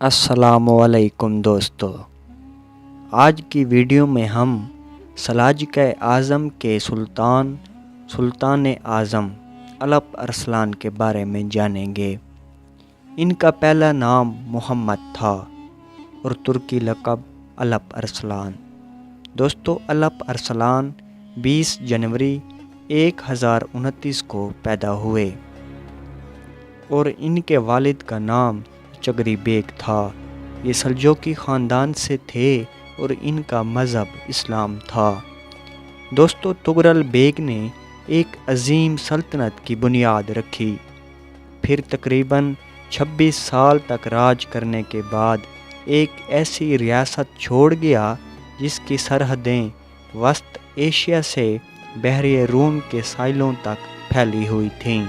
السلام علیکم دوستو، آج کی ویڈیو میں ہم سلاجقہ اعظم کے سلطان اعظم الپ ارسلان کے بارے میں جانیں گے۔ ان کا پہلا نام محمد تھا اور ترکی لقب الپ ارسلان۔ دوستو، الپ ارسلان 20 جنوری 1029 کو پیدا ہوئے اور ان کے والد کا نام چگری بیگ تھا۔ یہ سلجوقی خاندان سے تھے اور ان کا مذہب اسلام تھا۔ دوستو، تغرل بیگ نے ایک عظیم سلطنت کی بنیاد رکھی، پھر تقریباً 26 سال تک راج کرنے کے بعد ایک ایسی ریاست چھوڑ گیا جس کی سرحدیں وسط ایشیا سے بحر روم کے ساحلوں تک پھیلی ہوئی تھیں،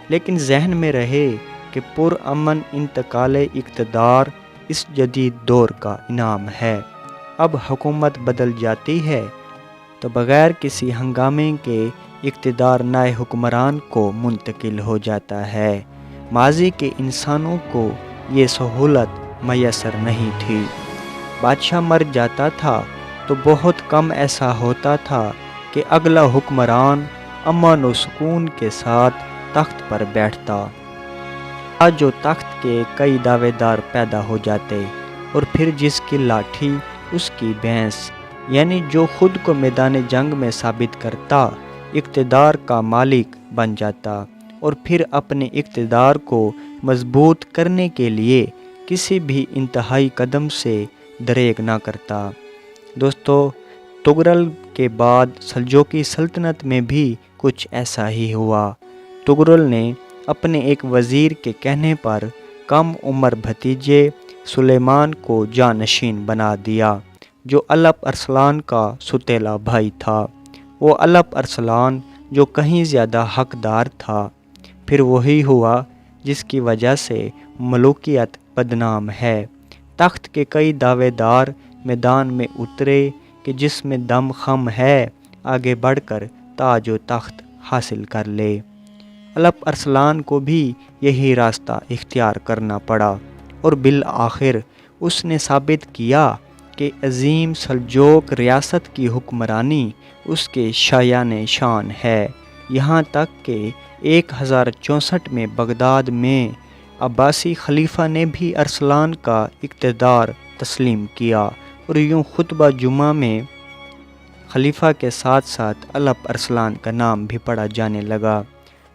لیکن ذہن میں رہے کہ پرامن انتقال اقتدار اس جدید دور کا انعام ہے۔ اب حکومت بدل جاتی ہے تو بغیر کسی ہنگامے کے اقتدار نئے حکمران کو منتقل ہو جاتا ہے۔ ماضی کے انسانوں کو یہ سہولت میسر نہیں تھی۔ بادشاہ مر جاتا تھا تو بہت کم ایسا ہوتا تھا کہ اگلا حکمران امن و سکون کے ساتھ تخت پر بیٹھتا۔ جو تخت کے کئی دعوے دار پیدا ہو جاتے اور پھر جس کی لاٹھی اس کی بھینس، یعنی جو خود کو میدان جنگ میں ثابت کرتا، اقتدار کا مالک بن جاتا اور پھر اپنے اقتدار کو مضبوط کرنے کے لیے کسی بھی انتہائی قدم سے دریغ نہ کرتا۔ دوستو، تغرل کے بعد سلجوقی سلطنت میں بھی کچھ ایسا ہی ہوا۔ تغرل نے اپنے ایک وزیر کے کہنے پر کم عمر بھتیجے سلیمان کو جانشین بنا دیا، جو الپ ارسلان کا سوتیلا بھائی تھا۔ وہ الپ ارسلان جو کہیں زیادہ حقدار تھا، پھر وہی ہوا جس کی وجہ سے ملوکیت بدنام ہے۔ تخت کے کئی دعوے دار میدان میں اترے کہ جس میں دم خم ہے آگے بڑھ کر تاج و تخت حاصل کر لے۔ الپ ارسلان کو بھی یہی راستہ اختیار کرنا پڑا اور بالآخر اس نے ثابت کیا کہ عظیم سلجوق ریاست کی حکمرانی اس کے شایان شان ہے، یہاں تک کہ 1064 میں بغداد میں عباسی خلیفہ نے بھی ارسلان کا اقتدار تسلیم کیا اور یوں خطبہ جمعہ میں خلیفہ کے ساتھ ساتھ الپ ارسلان کا نام بھی پڑھا جانے لگا۔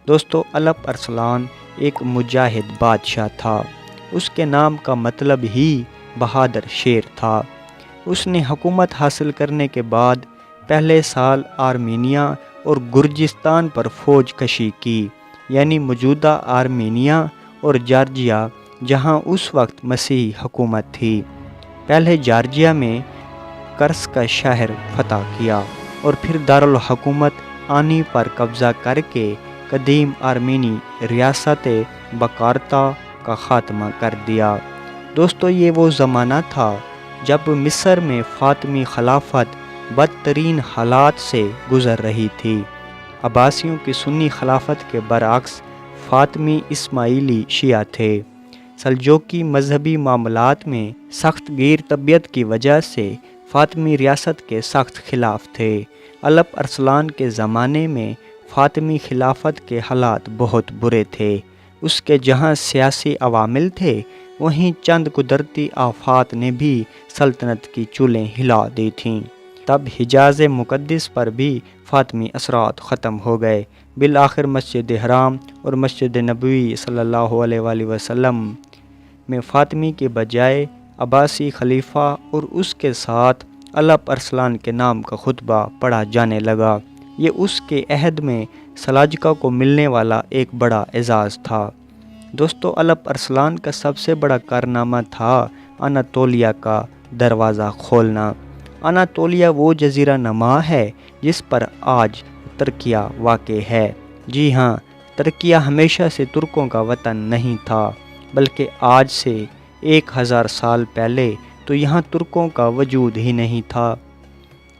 دوستو، الپ ارسلان ایک مجاہد بادشاہ تھا۔ اس کے نام کا مطلب ہی بہادر شیر تھا۔ اس نے حکومت حاصل کرنے کے بعد پہلے سال آرمینیا اور گرجستان پر فوج کشی کی، یعنی موجودہ آرمینیا اور جارجیا، جہاں اس وقت مسیحی حکومت تھی۔ پہلے جارجیا میں کرس کا شہر فتح کیا اور پھر دارالحکومت آنی پر قبضہ کر کے قدیم آرمینی ریاست بکارتا کا خاتمہ کر دیا۔ دوستو، یہ وہ زمانہ تھا جب مصر میں فاطمی خلافت بدترین حالات سے گزر رہی تھی۔ عباسیوں کی سنی خلافت کے برعکس فاطمی اسماعیلی شیعہ تھے۔ سلجوقی مذہبی معاملات میں سخت گیر طبیعت کی وجہ سے فاطمی ریاست کے سخت خلاف تھے۔ الپ ارسلان کے زمانے میں فاطمی خلافت کے حالات بہت برے تھے۔ اس کے جہاں سیاسی عوامل تھے، وہیں چند قدرتی آفات نے بھی سلطنت کی چولیں ہلا دی تھیں۔ تب حجاز مقدس پر بھی فاطمی اثرات ختم ہو گئے۔ بالآخر مسجد حرام اور مسجد نبوی صلی اللہ علیہ وآلہ وسلم میں فاطمی کے بجائے عباسی خلیفہ اور اس کے ساتھ الپ ارسلان کے نام کا خطبہ پڑھا جانے لگا۔ یہ اس کے عہد میں سلاجقہ کو ملنے والا ایک بڑا اعزاز تھا۔ دوستو، الپ ارسلان کا سب سے بڑا کارنامہ تھا اناتولیا کا دروازہ کھولنا۔ اناتولیا وہ جزیرہ نما ہے جس پر آج ترکیہ واقع ہے۔ جی ہاں، ترکیہ ہمیشہ سے ترکوں کا وطن نہیں تھا، بلکہ آج سے 1000 سال پہلے تو یہاں ترکوں کا وجود ہی نہیں تھا۔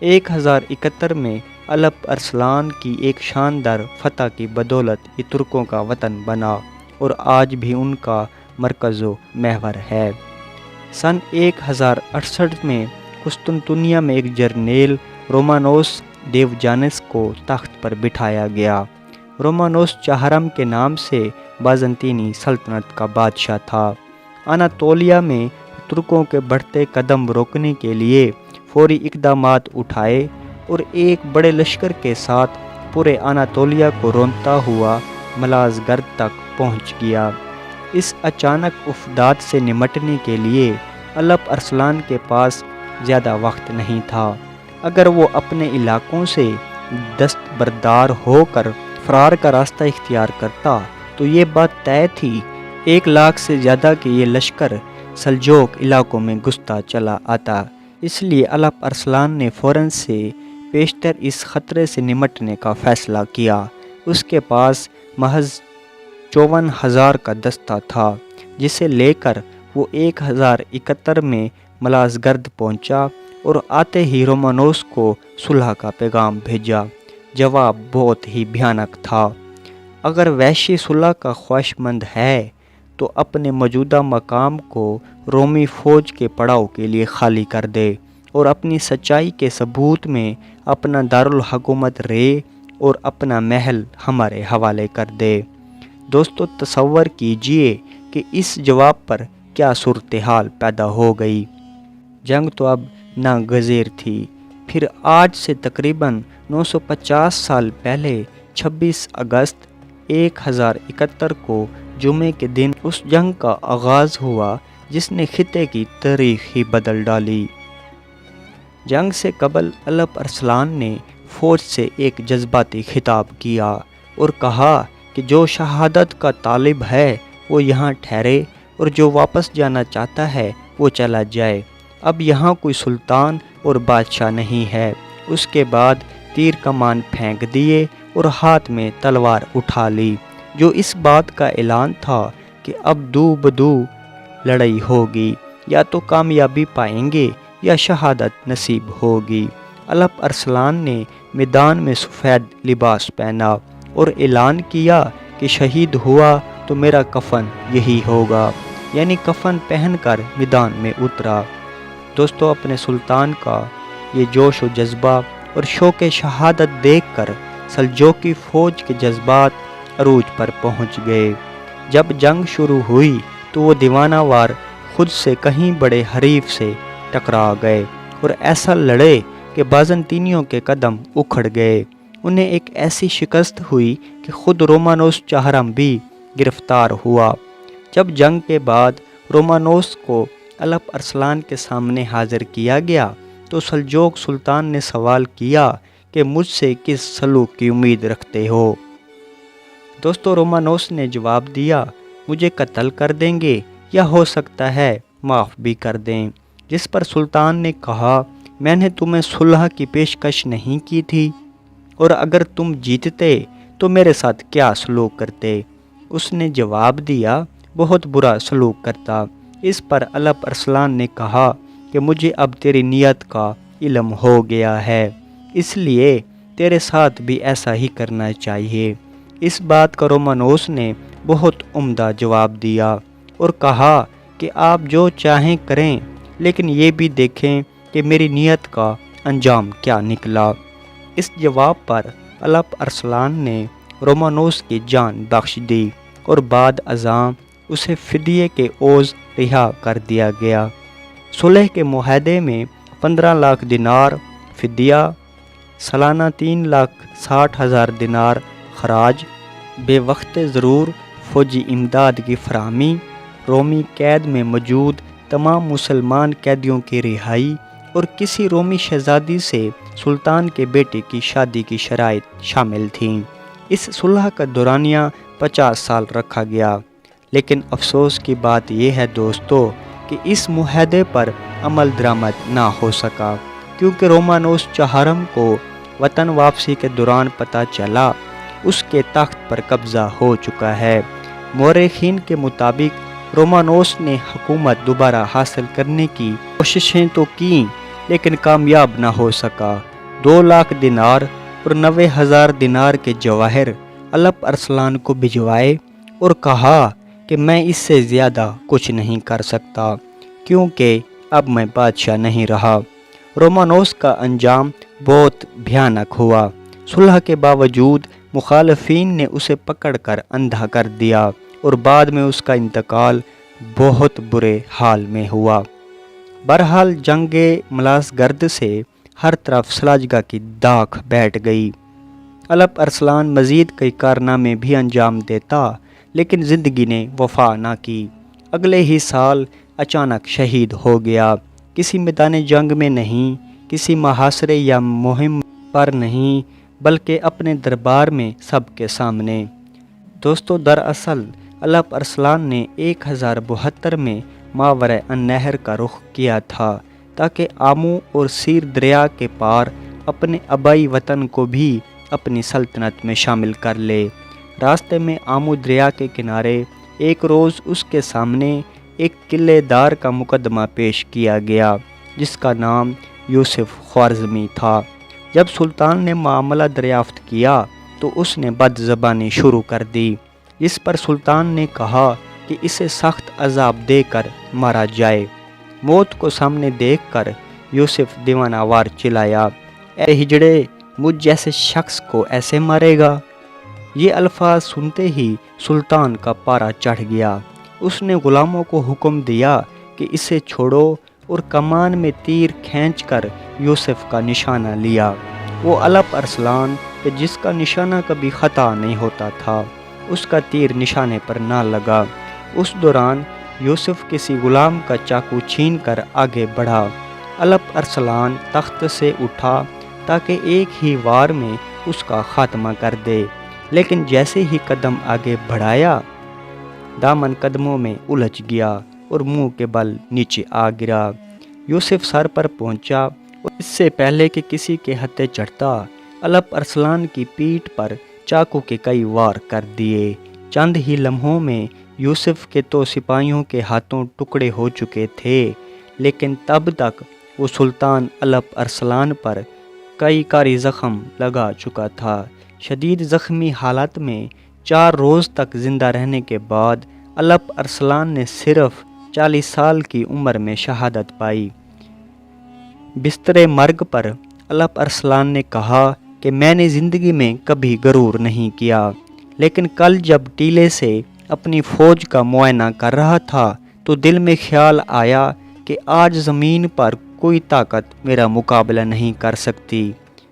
1071 میں الپ ارسلان کی ایک شاندار فتح کی بدولت یہ ترکوں کا وطن بنا اور آج بھی ان کا مرکز و محور ہے۔ سن 1068 میں قسطنطنیہ میں ایک جرنیل رومانوس ڈیوجانس کو تخت پر بٹھایا گیا۔ رومانوس چہارم کے نام سے بازنطینی سلطنت کا بادشاہ تھا۔ اناطولیہ میں ترکوں کے بڑھتے قدم روکنے کے لیے فوری اقدامات اٹھائے اور ایک بڑے لشکر کے ساتھ پورے اناطولیہ کو رونتا ہوا ملازگرد تک پہنچ گیا۔ اس اچانک افداد سے نمٹنے کے لیے الپ ارسلان کے پاس زیادہ وقت نہیں تھا۔ اگر وہ اپنے علاقوں سے دستبردار ہو کر فرار کا راستہ اختیار کرتا تو یہ بات طے تھی 1,00,000 سے زیادہ کے یہ لشکر سلجوق علاقوں میں گھستا چلا آتا۔ اس لیے الپ ارسلان نے فوراً سے پیشتر اس خطرے سے نمٹنے کا فیصلہ کیا۔ اس کے پاس محض 54,000 کا دستہ تھا، جسے لے کر وہ 1071 میں ملازگرد پہنچا اور آتے ہی رومانوس کو صلح کا پیغام بھیجا۔ جواب بہت ہی بھیانک تھا۔ اگر وحشی صلح کا خواہشمند ہے تو اپنے موجودہ مقام کو رومی فوج کے پڑاؤ کے لیے خالی کر دے اور اپنی سچائی کے ثبوت میں اپنا دارالحکومت رے اور اپنا محل ہمارے حوالے کر دے۔ دوستو تصور کیجئے کہ اس جواب پر کیا صورتحال پیدا ہو گئی۔ جنگ تو اب ناگزیر تھی۔ پھر آج سے تقریباً 950 سال پہلے 26 اگست 1071 کو جمعے کے دن اس جنگ کا آغاز ہوا جس نے خطے کی تاریخ ہی بدل ڈالی۔ جنگ سے قبل الپ ارسلان نے فوج سے ایک جذباتی خطاب کیا اور کہا کہ جو شہادت کا طالب ہے وہ یہاں ٹھہرے اور جو واپس جانا چاہتا ہے وہ چلا جائے۔ اب یہاں کوئی سلطان اور بادشاہ نہیں ہے۔ اس کے بعد تیر کمان پھینک دیے اور ہاتھ میں تلوار اٹھا لی، جو اس بات کا اعلان تھا کہ اب دو بدو لڑائی ہوگی، یا تو کامیابی پائیں گے یا شہادت نصیب ہوگی۔ الپ ارسلان نے میدان میں سفید لباس پہنا اور اعلان کیا کہ شہید ہوا تو میرا کفن یہی ہوگا، یعنی کفن پہن کر میدان میں اترا۔ دوستو اپنے سلطان کا یہ جوش و جذبہ اور شوق شہادت دیکھ کر سلجوقی فوج کے جذبات عروج پر پہنچ گئے۔ جب جنگ شروع ہوئی تو وہ دیوانہ وار خود سے کہیں بڑے حریف سے ٹکرا گئے اور ایسا لڑے کہ بازنطینیوں کے قدم اکھڑ گئے۔ انہیں ایک ایسی شکست ہوئی کہ خود رومانوس چہارم بھی گرفتار ہوا۔ جب جنگ کے بعد رومانوس کو الپ ارسلان کے سامنے حاضر کیا گیا تو سلجوق سلطان نے سوال کیا کہ مجھ سے کس سلوک کی امید رکھتے ہو؟ دوستو رومانوس نے جواب دیا، مجھے قتل کر دیں گے یا ہو سکتا ہے معاف بھی کر دیں۔ جس پر سلطان نے کہا، میں نے تمہیں صلح کی پیشکش نہیں کی تھی، اور اگر تم جیتتے تو میرے ساتھ کیا سلوک کرتے؟ اس نے جواب دیا، بہت برا سلوک کرتا۔ اس پر الپ ارسلان نے کہا کہ مجھے اب تیری نیت کا علم ہو گیا ہے، اس لیے تیرے ساتھ بھی ایسا ہی کرنا چاہیے۔ اس بات کا رومانوس نے بہت عمدہ جواب دیا اور کہا کہ آپ جو چاہیں کریں، لیکن یہ بھی دیکھیں کہ میری نیت کا انجام کیا نکلا۔ اس جواب پر الپ ارسلان نے رومانوس کی جان بخش دی اور بعد ازاں اسے فدیے کے عوض رہا کر دیا گیا۔ صلح کے معاہدے میں 15 لاکھ دینار فدیہ، سالانہ 3,60,000 دینار خراج، بے وقت ضرور فوجی امداد کی فراہمی، رومی قید میں موجود تمام مسلمان قیدیوں کی رہائی اور کسی رومی شہزادی سے سلطان کے بیٹے کی شادی کی شرائط شامل تھیں۔ اس صلح کا دورانیہ 50 سال رکھا گیا، لیکن افسوس کی بات یہ ہے دوستو کہ اس معاہدے پر عمل درآمد نہ ہو سکا، کیونکہ رومانوس چہارم کو وطن واپسی کے دوران پتہ چلا اس کے تخت پر قبضہ ہو چکا ہے۔ مورخین کے مطابق رومانوس نے حکومت دوبارہ حاصل کرنے کی کوششیں تو کیں، لیکن کامیاب نہ ہو سکا۔ 2 لاکھ دینار اور 90,000 دینار کے جواہر الپ ارسلان کو بھجوائے اور کہا کہ میں اس سے زیادہ کچھ نہیں کر سکتا، کیونکہ اب میں بادشاہ نہیں رہا۔ رومانوس کا انجام بہت بھیانک ہوا۔ صلح کے باوجود مخالفین نے اسے پکڑ کر اندھا کر دیا اور بعد میں اس کا انتقال بہت برے حال میں ہوا۔ بہرحال جنگ ملازگرد سے ہر طرف سلاجقہ کی داغ بیٹھ گئی۔ الپ ارسلان مزید کئی کارنامے بھی انجام دیتا، لیکن زندگی نے وفا نہ کی۔ اگلے ہی سال اچانک شہید ہو گیا، کسی میدان جنگ میں نہیں، کسی محاصرے یا مہم پر نہیں، بلکہ اپنے دربار میں سب کے سامنے۔ دوستو، دراصل الپ ارسلان نے 1072 میں ماورائے النہر کا رخ کیا تھا تاکہ آمو اور سیر دریا کے پار اپنے آبائی وطن کو بھی اپنی سلطنت میں شامل کر لے۔ راستے میں آمو دریا کے کنارے ایک روز اس کے سامنے ایک قلعے دار کا مقدمہ پیش کیا گیا جس کا نام یوسف خوارزمی تھا۔ جب سلطان نے معاملہ دریافت کیا تو اس نے بد زبانی شروع کر دی، جس پر سلطان نے کہا کہ اسے سخت عذاب دے کر مارا جائے۔ موت کو سامنے دیکھ کر یوسف دیوانہ وار چلایا، اے ہجڑے، مجھ جیسے شخص کو ایسے مارے گا؟ یہ الفاظ سنتے ہی سلطان کا پارا چڑھ گیا۔ اس نے غلاموں کو حکم دیا کہ اسے چھوڑو اور کمان میں تیر کھینچ کر یوسف کا نشانہ لیا۔ وہ الپ ارسلان کہ جس کا نشانہ کبھی خطا نہیں ہوتا تھا، اس کا تیر نشانے پر نہ لگا۔ اس دوران یوسف کسی غلام کا چاقو چھین کر آگے بڑھا۔ الپ ارسلان تخت سے اٹھا تاکہ ایک ہی وار میں اس کا خاتمہ کر دے، لیکن جیسے ہی قدم آگے بڑھایا، دامن قدموں میں الجھ گیا اور منہ کے بل نیچے آ گرا۔ یوسف سر پر پہنچا اور اس سے پہلے کہ کسی کے ہتھے چڑھتا، الپ ارسلان کی پیٹھ پر چاقو کے کئی وار کر دیے۔ چند ہی لمحوں میں یوسف کے تو سپاہیوں کے ہاتھوں ٹکڑے ہو چکے تھے، لیکن تب تک وہ سلطان الپ ارسلان پر کئی کاری زخم لگا چکا تھا۔ شدید زخمی حالت میں 4 روز تک زندہ رہنے کے بعد الپ ارسلان نے صرف 40 سال کی عمر میں شہادت پائی۔ بستر مرگ پر الپ ارسلان نے کہا کہ میں نے زندگی میں کبھی غرور نہیں کیا، لیکن کل جب ٹیلے سے اپنی فوج کا معائنہ کر رہا تھا تو دل میں خیال آیا کہ آج زمین پر کوئی طاقت میرا مقابلہ نہیں کر سکتی۔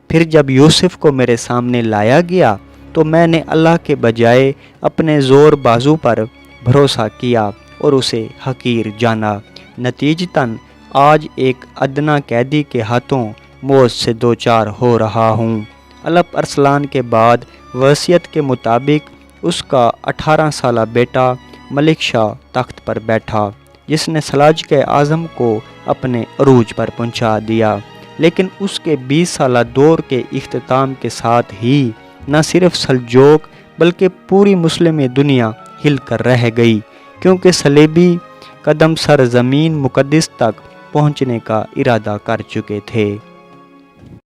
پھر جب یوسف کو میرے سامنے لایا گیا تو میں نے اللہ کے بجائے اپنے زور بازو پر بھروسہ کیا اور اسے حقیر جانا۔ نتیجتاً آج ایک ادنا قیدی کے ہاتھوں موت سے دوچار ہو رہا ہوں۔ الپ ارسلان کے بعد وصیت کے مطابق اس کا 18 سالہ بیٹا ملک شاہ تخت پر بیٹھا، جس نے سلاجقہ اعظم کو اپنے عروج پر پہنچا دیا، لیکن اس کے 20 سالہ دور کے اختتام کے ساتھ ہی نہ صرف سلجوق بلکہ پوری مسلم دنیا ہل کر رہ گئی، کیونکہ صلیبی قدم سرزمین مقدس تک پہنچنے کا ارادہ کر چکے تھے۔